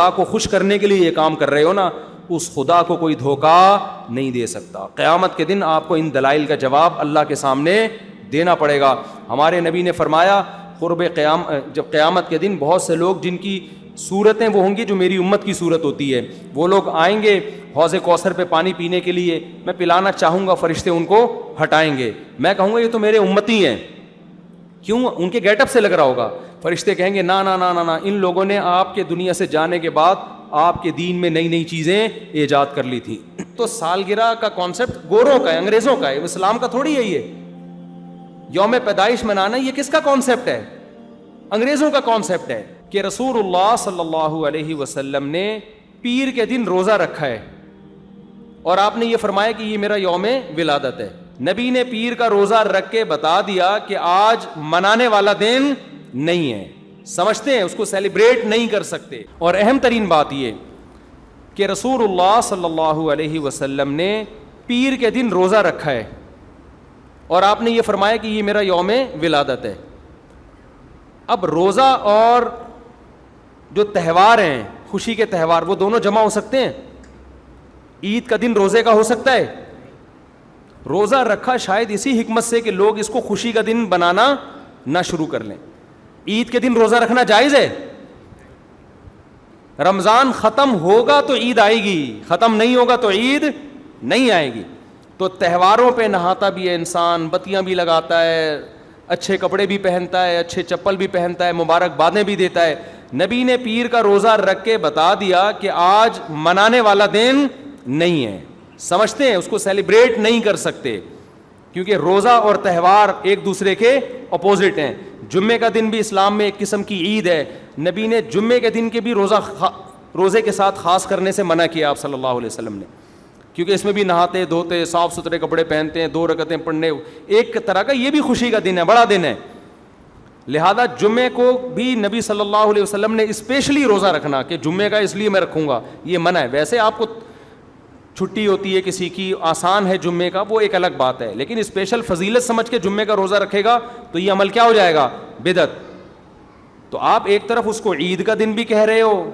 خدا کو خوش کرنے کے لیے یہ کام کر رہے ہو نا, اس خدا کو کوئی دھوکہ نہیں دے سکتا. قیامت کے دن آپ کو ان دلائل کا جواب اللہ کے سامنے دینا پڑے گا. ہمارے نبی نے فرمایا جب قیامت کے دن بہت سے لوگ جن کی صورتیں وہ ہوں گی جو میری امت کی صورت ہوتی ہے, وہ لوگ آئیں گے حوض کوثر پہ پانی پینے کے لیے, میں پلانا چاہوں گا, فرشتے ان کو ہٹائیں گے, میں کہوں گا یہ تو میرے امتی ہیں. کیوں؟ ان کے گیٹ اپ سے لگ رہا ہوگا. فرشتے کہیں گے نا نا نا نا نا, ان لوگوں نے آپ کے دنیا سے جانے کے بعد آپ کے دین میں نئی نئی چیزیں ایجاد کر لی تھی. تو سالگرہ کا کانسیپٹ گوروں کا ہے, انگریزوں کا ہے, اسلام کا تھوڑی ہے. یہ یوم پیدائش منانا یہ کس کا کانسیپٹ ہے؟ انگریزوں کا کانسیپٹ ہے. کہ رسول اللہ صلی اللہ علیہ وسلم نے پیر کے دن روزہ رکھا ہے اور آپ نے یہ فرمایا کہ یہ میرا یوم ولادت ہے. نبی نے پیر کا روزہ رکھ کے بتا دیا کہ آج منانے والا دن نہیں ہے, سمجھتے ہیں, اس کو سیلیبریٹ نہیں کر سکتے. اور اہم ترین بات یہ کہ رسول اللہ صلی اللہ علیہ وسلم نے پیر کے دن روزہ رکھا ہے اور آپ نے یہ فرمایا کہ یہ میرا یوم ولادت ہے. اب روزہ اور جو تہوار ہیں, خوشی کے تہوار, وہ دونوں جمع ہو سکتے ہیں؟ عید کا دن روزے کا ہو سکتا ہے؟ روزہ رکھا شاید اسی حکمت سے کہ لوگ اس کو خوشی کا دن بنانا نہ شروع کر لیں. عید کے دن روزہ رکھنا جائز ہے. رمضان ختم ہوگا تو عید آئے گی, ختم نہیں ہوگا تو عید نہیں آئے گی. تو تہواروں پہ نہاتا بھی ہے انسان, بتیاں بھی لگاتا ہے, اچھے کپڑے بھی پہنتا ہے, اچھے چپل بھی پہنتا ہے, مبارکبادیں بھی دیتا ہے. نبی نے پیر کا روزہ رکھ کے بتا دیا کہ آج منانے والا دن نہیں ہے, سمجھتے ہیں, اس کو سیلیبریٹ نہیں کر سکتے کیونکہ روزہ اور تہوار ایک دوسرے کے اپوزٹ ہیں. جمعے کا دن بھی اسلام میں ایک قسم کی عید ہے. نبی نے جمعے کے دن کے بھی روزے کے ساتھ خاص کرنے سے منع کیا آپ صلی اللہ علیہ وسلم نے, کیونکہ اس میں بھی نہاتے دھوتے, صاف ستھرے کپڑے پہنتے ہیں, 2 رکعتیں پڑھنے, ایک طرح کا یہ بھی خوشی کا دن ہے, بڑا دن ہے. لہذا جمعے کو بھی نبی صلی اللہ علیہ وسلم نے اسپیشلی روزہ رکھنا کہ جمعے کا اس لیے میں رکھوں گا, یہ منع ہے. ویسے آپ کو چھٹی ہوتی ہے کسی کی, آسان ہے جمعے کا, وہ ایک الگ بات ہے, لیکن اسپیشل فضیلت سمجھ کے جمعے کا روزہ رکھے گا تو یہ عمل کیا ہو جائے گا؟ بدعت. تو آپ ایک طرف اس کو عید کا دن بھی کہہ رہے ہو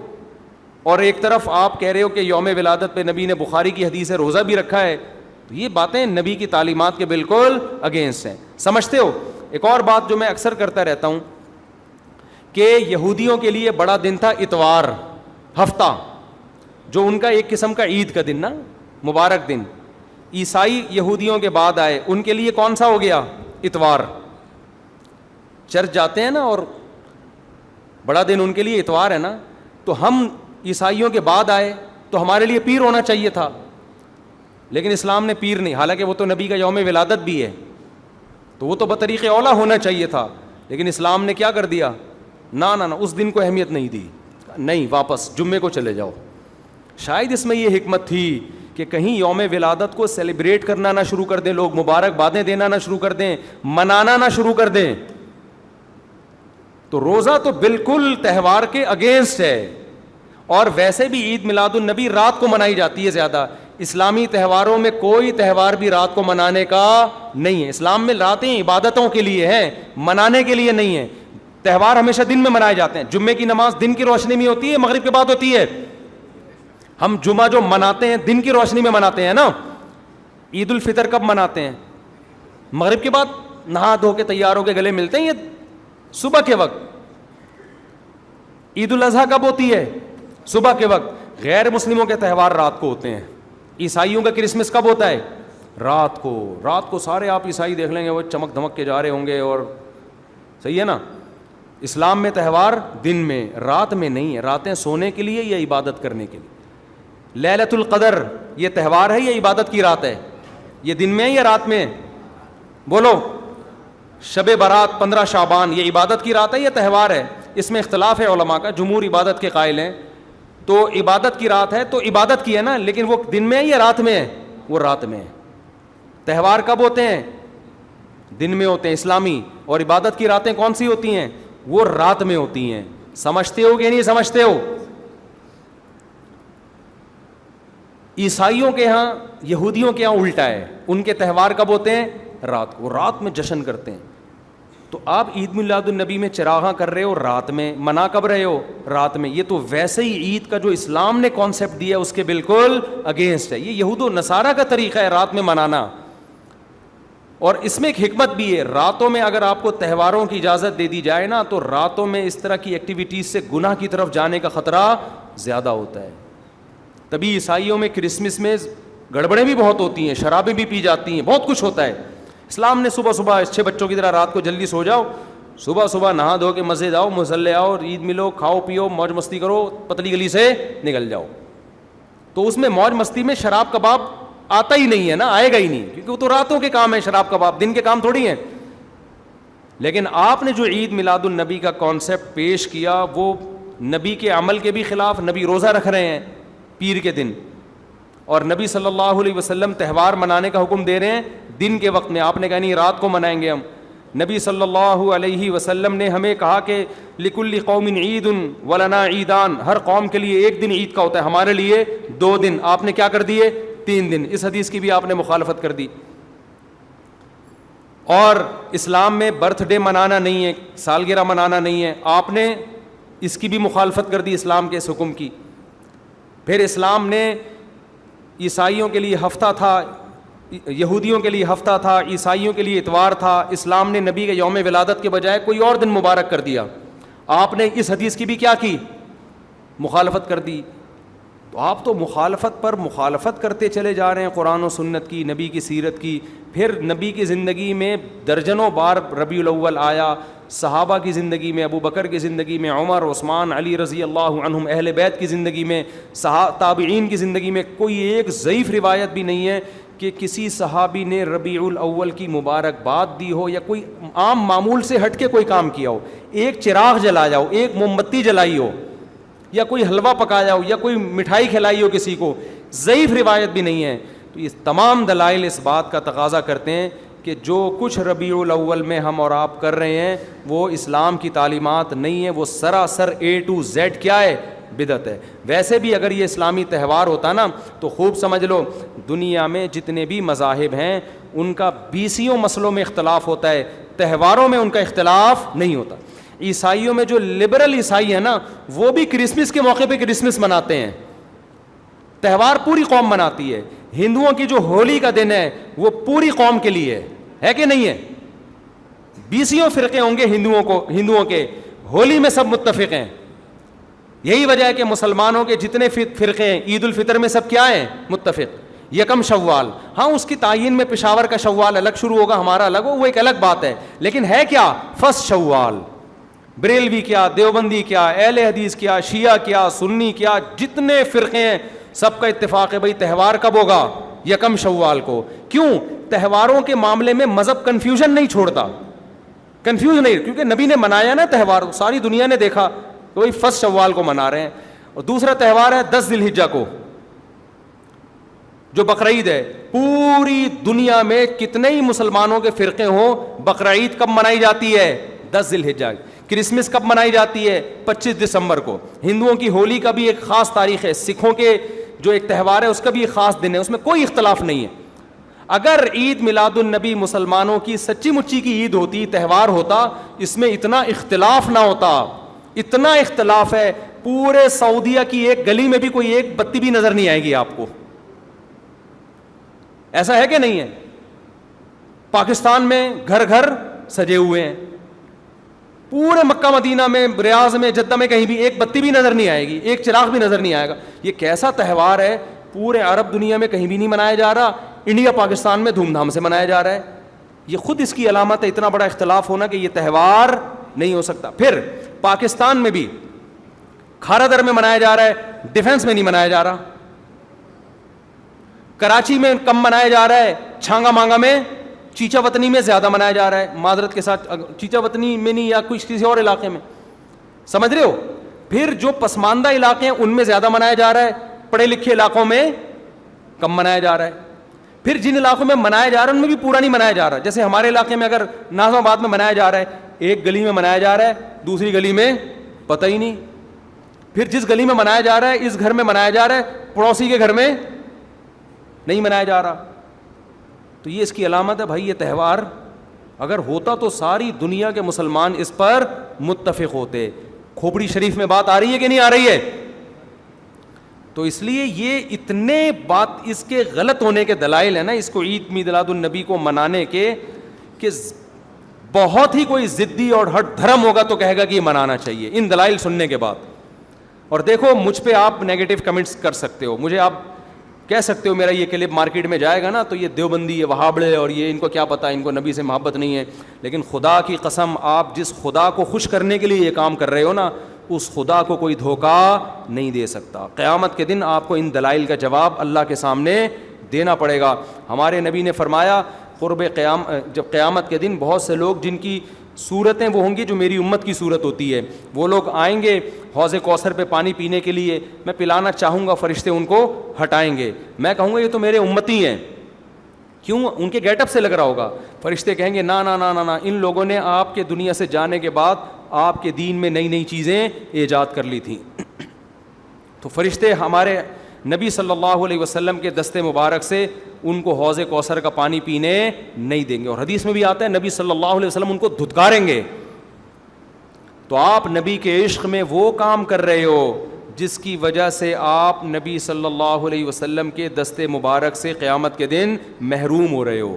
اور ایک طرف آپ کہہ رہے ہو کہ یوم ولادت پہ نبی نے بخاری کی حدیث ہے روزہ بھی رکھا ہے. تو یہ باتیں نبی کی تعلیمات کے بالکل اگینسٹ ہیں, سمجھتے ہو. ایک اور بات جو میں اکثر کرتا رہتا ہوں کہ یہودیوں کے لیے بڑا دن تھا اتوار, ہفتہ, جو ان کا ایک قسم کا عید کا دن نا, مبارک دن. عیسائی یہودیوں کے بعد آئے, ان کے لیے کون سا ہو گیا؟ اتوار. چرچ جاتے ہیں نا اور بڑا دن ان کے لیے اتوار ہے نا. تو ہم عیسائیوں کے بعد آئے تو ہمارے لیے پیر ہونا چاہیے تھا, لیکن اسلام نے پیر نہیں, حالانکہ وہ تو نبی کا یوم ولادت بھی ہے, تو وہ تو بطریق اولا ہونا چاہیے تھا, لیکن اسلام نے کیا کر دیا؟ نا نا نا, اس دن کو اہمیت نہیں دی, نہیں, واپس جمعے کو چلے جاؤ. شاید اس میں یہ حکمت تھی کہ کہیں یوم ولادت کو سیلیبریٹ کرنا نہ شروع کر دیں لوگ, مبارکبادیں دینا نہ شروع کر دیں, منانا نہ شروع کر دیں. تو روزہ تو بالکل تہوار کے اگینسٹ ہے. اور ویسے بھی عید میلاد النبی رات کو منائی جاتی ہے زیادہ. اسلامی تہواروں میں کوئی تہوار بھی رات کو منانے کا نہیں ہے. اسلام میں راتیں عبادتوں کے لیے ہیں, منانے کے لیے نہیں ہے. تہوار ہمیشہ دن میں منائے جاتے ہیں. جمعے کی نماز دن کی روشنی میں ہوتی ہے, مغرب کے بعد ہوتی ہے. ہم جمعہ جو مناتے ہیں دن کی روشنی میں مناتے ہیں نا. عید الفطر کب مناتے ہیں؟ مغرب کے بعد نہا دھو کے تیار ہو کے گلے ملتے ہیں, یہ صبح کے وقت. عید الاضحیٰ کب ہوتی ہے؟ صبح کے وقت. غیر مسلموں کے تہوار رات کو ہوتے ہیں. عیسائیوں کا کرسمس کب ہوتا ہے؟ رات کو. رات کو سارے آپ عیسائی دیکھ لیں گے وہ چمک دھمک کے جا رہے ہوں گے, اور صحیح ہے نا. اسلام میں تہوار دن میں, رات میں نہیں ہے. راتیں سونے کے لیے یا عبادت کرنے کے لیے. لیلۃ القدر یہ تہوار ہے یا عبادت کی رات ہے؟ یہ دن میں ہے یا رات میں؟ بولو. شب برات 15 شعبان یہ عبادت کی رات ہے یا تہوار ہے؟ اس میں اختلاف ہے علماء کا. جمہور عبادت کے قائل ہیں, تو عبادت کی رات ہے تو عبادت کی ہے نا, لیکن وہ دن میں ہے یا رات میں ہے؟ وہ رات میں ہے. تہوار کب ہوتے ہیں؟ دن میں ہوتے ہیں اسلامی. اور عبادت کی راتیں کون سی ہوتی ہیں؟ وہ رات میں ہوتی ہیں. سمجھتے ہو کہ نہیں سمجھتے ہو؟ عیسائیوں کے ہاں, یہودیوں کے ہاں الٹا ہے. ان کے تہوار کب ہوتے ہیں؟ رات کو. رات میں جشن کرتے ہیں. تو آپ عید میلاد النبی میں چراغاں کر رہے ہو رات میں, منا کب رہے ہو؟ رات میں. یہ تو ویسے ہی عید کا جو اسلام نے کانسیپٹ دیا اس کے بالکل اگینسٹ ہے. یہ یہود و نصارہ کا طریقہ ہے رات میں منانا. اور اس میں ایک حکمت بھی ہے, راتوں میں اگر آپ کو تہواروں کی اجازت دے دی جائے نا تو راتوں میں اس طرح کی ایکٹیویٹیز سے گناہ کی طرف جانے کا خطرہ زیادہ ہوتا ہے. تبھی عیسائیوں میں کرسمس میں گڑبڑیں بھی بہت ہوتی ہیں, شرابیں بھی پی جاتی ہیں, بہت کچھ ہوتا ہے. اسلام نے صبح صبح اچھے بچوں کی طرح رات کو جلدی سو جاؤ, صبح صبح نہا دھو کے مسجد آؤ, مصلے آؤ, عید ملو, کھاؤ پیو, موج مستی کرو, پتلی گلی سے نکل جاؤ. تو اس میں موج مستی میں شراب کباب آتا ہی نہیں ہے نا, آئے گا ہی نہیں, کیونکہ وہ تو راتوں کے کام ہے شراب کباب, دن کے کام تھوڑی ہیں. لیکن آپ نے جو عید میلاد النبی کا کانسیپٹ پیش کیا وہ نبی کے عمل کے بھی خلاف. نبی روزہ رکھ رہے ہیں پیر کے دن, اور نبی صلی اللہ علیہ وسلم تہوار منانے کا حکم دے رہے ہیں دن کے وقت میں. آپ نے کہا نہیں رات کو منائیں گے ہم. نبی صلی اللہ علیہ وسلم نے ہمیں کہا کہ لکل قوم عید ولنا عیدان, ہر قوم کے لیے ایک دن عید کا ہوتا ہے, ہمارے لیے 2 دن. آپ نے کیا کر دیے؟ 3 دن. اس حدیث کی بھی آپ نے مخالفت کر دی. اور اسلام میں برتھ ڈے منانا نہیں ہے, سالگرہ منانا نہیں ہے, آپ نے اس کی بھی مخالفت کر دی اسلام کے اس حکم کی. پھر اسلام نے عیسائیوں کے لیے ہفتہ تھا, یہودیوں کے لیے ہفتہ تھا, عیسائیوں کے لیے اتوار تھا. اسلام نے نبی کے یوم ولادت کے بجائے کوئی اور دن مبارک کر دیا. آپ نے اس حدیث کی بھی کیا کی؟ مخالفت کر دی. تو آپ تو مخالفت پر مخالفت کرتے چلے جا رہے ہیں قرآن و سنت کی, نبی کی سیرت کی. پھر نبی کی زندگی میں درجنوں بار ربیع الاول آیا, صحابہ کی زندگی میں, ابو بکر کی زندگی میں, عمر, عثمان, علی رضی اللہ عنہم, اہل بیت کی زندگی میں, تابعین کی زندگی میں کوئی ایک ضعیف روایت بھی نہیں ہے کہ کسی صحابی نے ربیع الاول کی مبارکباد دی ہو یا کوئی عام معمول سے ہٹ کے کوئی کام کیا ہو. ایک چراغ جلایا ہو, ایک موم بتی جلائی ہو, یا کوئی حلوہ پکایا ہو, یا کوئی مٹھائی کھلائی ہو کسی کو, ضعیف روایت بھی نہیں ہے. تو یہ تمام دلائل اس بات کا تقاضا کرتے ہیں کہ جو کچھ ربیع الاول میں ہم اور آپ کر رہے ہیں وہ اسلام کی تعلیمات نہیں ہے, وہ سراسر A to Z کیا ہے؟ بدعت ہے. ویسے بھی اگر یہ اسلامی تہوار ہوتا نا تو خوب سمجھ لو دنیا میں جتنے بھی مذاہب ہیں ان کا 20 مسئلوں میں اختلاف ہوتا ہے, تہواروں میں ان کا اختلاف نہیں ہوتا. عیسائیوں میں جو لبرل عیسائی ہیں نا وہ بھی کرسمس کے موقع پہ کرسمس مناتے ہیں, تہوار پوری قوم مناتی ہے. ہندوؤں کی جو ہولی کا دن ہے وہ پوری قوم کے لیے ہے کہ نہیں ہے؟ 20 فرقے ہوں گے ہندوؤں کے, ہولی میں سب متفق ہیں. یہی وجہ ہے کہ مسلمانوں کے جتنے فرقے ہیں عید الفطر میں سب کیا ہیں؟ متفق. یکم شوال, ہاں اس کی تعین میں پشاور کا شوال الگ شروع ہوگا, ہمارا الگ ہو, وہ ایک الگ بات ہے, لیکن ہے کیا؟ فرسٹ شوال. بریلوی کیا, دیوبندی کیا, اہل حدیث کیا, شیعہ کیا, سنی کیا, جتنے فرقے ہیں سب کا اتفاق ہے بھائی تہوار کب ہوگا؟ یکم شوال کو. کیوں؟ تہواروں کے معاملے میں مذہب کنفیوژن نہیں چھوڑتا, کنفیوز نہیں, کیونکہ نبی نے منایا نا تہوار, ساری دنیا نے دیکھا کہ بھائی فرسٹ شوال کو منا رہے ہیں. اور دوسرا تہوار ہے 10 ذی الحجہ کو جو بقرعید ہے. پوری دنیا میں کتنے ہی مسلمانوں کے فرقے ہوں, بقرعید کب منائی جاتی ہے؟ 10 ذی الحجہ. کرسمس کب منائی جاتی ہے؟ 25 دسمبر کو. ہندوؤں کی ہولی کا بھی ایک خاص تاریخ ہے, سکھوں کے جو ایک تہوار ہے اس کا بھی ایک خاص دن ہے, اس میں کوئی اختلاف نہیں ہے. اگر عید میلاد النبی مسلمانوں کی سچی مچی کی عید ہوتی, تہوار ہوتا, اس میں اتنا اختلاف نہ ہوتا. اتنا اختلاف ہے پورے سعودیہ کی ایک گلی میں بھی کوئی ایک بتی بھی نظر نہیں آئے گی آپ کو. ایسا ہے کہ نہیں ہے؟ پاکستان میں گھر گھر سجے ہوئے ہیں, پورے مکہ مدینہ میں, ریاض میں, جدہ میں کہیں بھی ایک بتی بھی نظر نہیں آئے گی, ایک چراغ بھی نظر نہیں آئے گا. یہ کیسا تہوار ہے؟ پورے عرب دنیا میں کہیں بھی نہیں منایا جا رہا, انڈیا پاکستان میں دھوم دھام سے منایا جا رہا ہے. یہ خود اس کی علامت ہے, اتنا بڑا اختلاف ہونا کہ یہ تہوار نہیں ہو سکتا. پھر پاکستان میں بھی کھارا در میں منایا جا رہا ہے, ڈیفنس میں نہیں منایا جا رہا. کراچی میں کم منایا جا رہا ہے, چھانگا مانگا میں, چیچا وطنی میں زیادہ منایا جا رہا ہے. معذرت کے ساتھ, چیچا وطنی میں نہیں, یا کسی اور علاقے میں, سمجھ رہے ہو. پھر جو پسماندہ علاقے ہیں ان میں زیادہ منایا جا رہا ہے, پڑھے لکھے علاقوں میں کم منایا جا رہا ہے. پھر جن علاقوں میں منایا جا رہا ہے ان میں بھی پورا نہیں منایا جا رہا. جیسے ہمارے علاقے میں اگر ناظم آباد میں منایا جا رہا ہے, ایک گلی میں منایا جا رہا ہے, دوسری گلی میں پتہ ہی نہیں. پھر جس گلی میں منایا جا رہا ہے اس گھر میں منایا جا رہا ہے, پڑوسی کے گھر میں نہیں منایا جا رہا. تو یہ اس کی علامت ہے بھائی یہ تہوار اگر ہوتا تو ساری دنیا کے مسلمان اس پر متفق ہوتے. کھوپڑی شریف میں بات آ رہی ہے کہ نہیں آ رہی ہے؟ تو اس لیے یہ اتنے بات اس کے غلط ہونے کے دلائل ہیں نا اس کو عید میلاد النبی کو منانے کے, کہ بہت ہی کوئی ضدی اور ہٹ دھرم ہوگا تو کہے گا کہ یہ منانا چاہیے ان دلائل سننے کے بعد. اور دیکھو مجھ پہ آپ نیگیٹو کمنٹس کر سکتے ہو, مجھے آپ کہہ سکتے ہو میرا یہ کلپ مارکیٹ میں جائے گا نا تو یہ دیوبندی, یہ وہابڑے, اور یہ ان کو کیا پتہ, ان کو نبی سے محبت نہیں ہے. لیکن خدا کی قسم آپ جس خدا کو خوش کرنے کے لیے یہ کام کر رہے ہو نا, اس خدا کو کوئی دھوکہ نہیں دے سکتا. قیامت کے دن آپ کو ان دلائل کا جواب اللہ کے سامنے دینا پڑے گا. ہمارے نبی نے فرمایا جب قیامت کے دن بہت سے لوگ جن کی صورتیں وہ ہوں گی جو میری امت کی صورت ہوتی ہے, وہ لوگ آئیں گے حوض کوثر پہ پانی پینے کے لیے, میں پلانا چاہوں گا, فرشتے ان کو ہٹائیں گے, میں کہوں گا یہ تو میرے امتی ہیں. کیوں؟ ان کے گیٹ اپ سے لگ رہا ہوگا. فرشتے کہیں گے نا نا نا نا نا, ان لوگوں نے آپ کے دنیا سے جانے کے بعد آپ کے دین میں نئی نئی چیزیں ایجاد کر لی تھیں. تو فرشتے ہمارے نبی صلی اللہ علیہ وسلم کے دستے مبارک سے ان کو حوض کوثر کا پانی پینے نہیں دیں گے. اور حدیث میں بھی آتا ہے نبی صلی اللہ علیہ وسلم ان کو دھتکاریں گے. تو آپ نبی کے عشق میں وہ کام کر رہے ہو جس کی وجہ سے آپ نبی صلی اللہ علیہ وسلم کے دستے مبارک سے قیامت کے دن محروم ہو رہے ہو.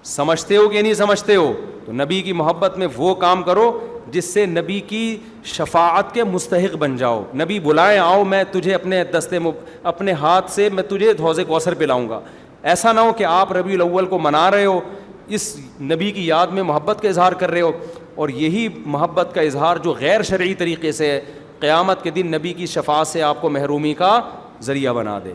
سمجھتے ہو کہ نہیں سمجھتے ہو؟ تو نبی کی محبت میں وہ کام کرو جس سے نبی کی شفاعت کے مستحق بن جاؤ. نبی بلائیں آؤ, میں تجھے اپنے ہاتھ سے میں تجھے حوض کوثر پلاؤں گا. ایسا نہ ہو کہ آپ ربیع الاول کو منا رہے ہو, اس نبی کی یاد میں محبت کا اظہار کر رہے ہو, اور یہی محبت کا اظہار جو غیر شرعی طریقے سے ہے قیامت کے دن نبی کی شفاعت سے آپ کو محرومی کا ذریعہ بنا دے.